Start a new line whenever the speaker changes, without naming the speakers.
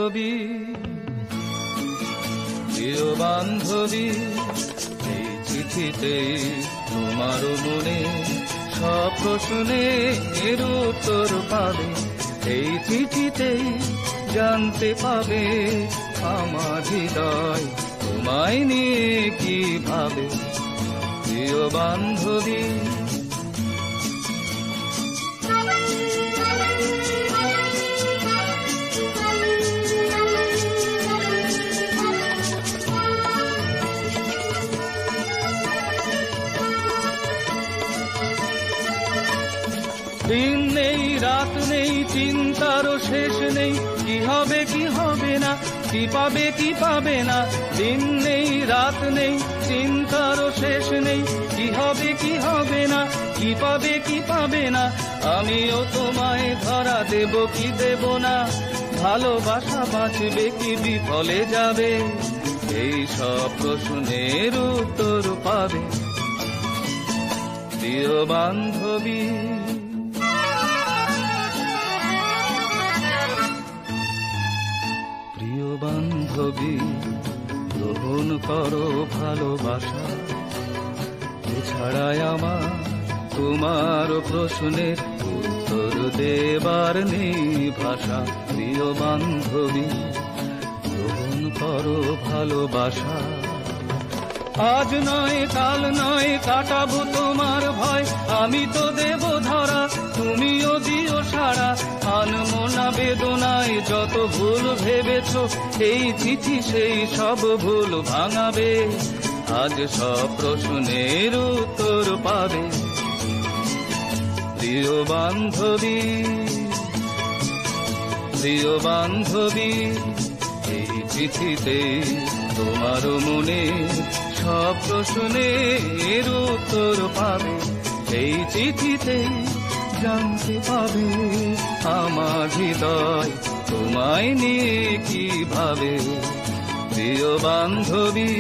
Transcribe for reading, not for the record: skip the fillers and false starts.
বান্ধবী, প্রিয় বান্ধবী, এই চিঠিতে তোমার মনে সব প্রশ্নের উত্তর পাবে। এই চিঠিতেই জানতে পাবে আমার হৃদয় তোমায় নিয়ে কি ভাবে। প্রিয় বান্ধবী, দিন নেই রাত নেই চিন্তারও শেষ নেই, কি হবে কি হবে না, কি পাবে কি পাবে না। দিন নেই রাত নেই চিন্তারও শেষ নেই, কি হবে কি হবে না, কি পাবে কি পাবে না। আমিও তোমায় ধরা দেব কি দেব না, ভালোবাসা বাঁচবে কি বিফলে যাবে, এই সব প্রশ্নের উত্তর পাবে। প্রিয় বান্ধবী, প্রিয় বান্ধবী, গ্রহণ করো ভালোবাসা, এছাড়াই আমার তোমার প্রশ্নের উত্তর দেবার নেই ভাষা। প্রিয় বান্ধবী, গ্রহণ করো ভালোবাসা। আজ নয় কাল নয় কাটাবো তোমার ভয়, আমি তো দেব ধরা তুমিও দিও সাড়া। আনমো না বেদনায় যত ভুল ভেবেছ, এই চিঠি সেই সব ভুল ভাঙাবে, আজ সব প্রশ্নের উত্তর পাবে। প্রিয় বান্ধবী, প্রিয় বান্ধবী, এই চিঠিতে তোমার মনে সব প্রশ্নের উত্তর পাবে। এই চিঠিতে জানতে পাবে আমার হৃদয় তোমায় নিয়ে কি ভাবে। প্রিয় বান্ধবী।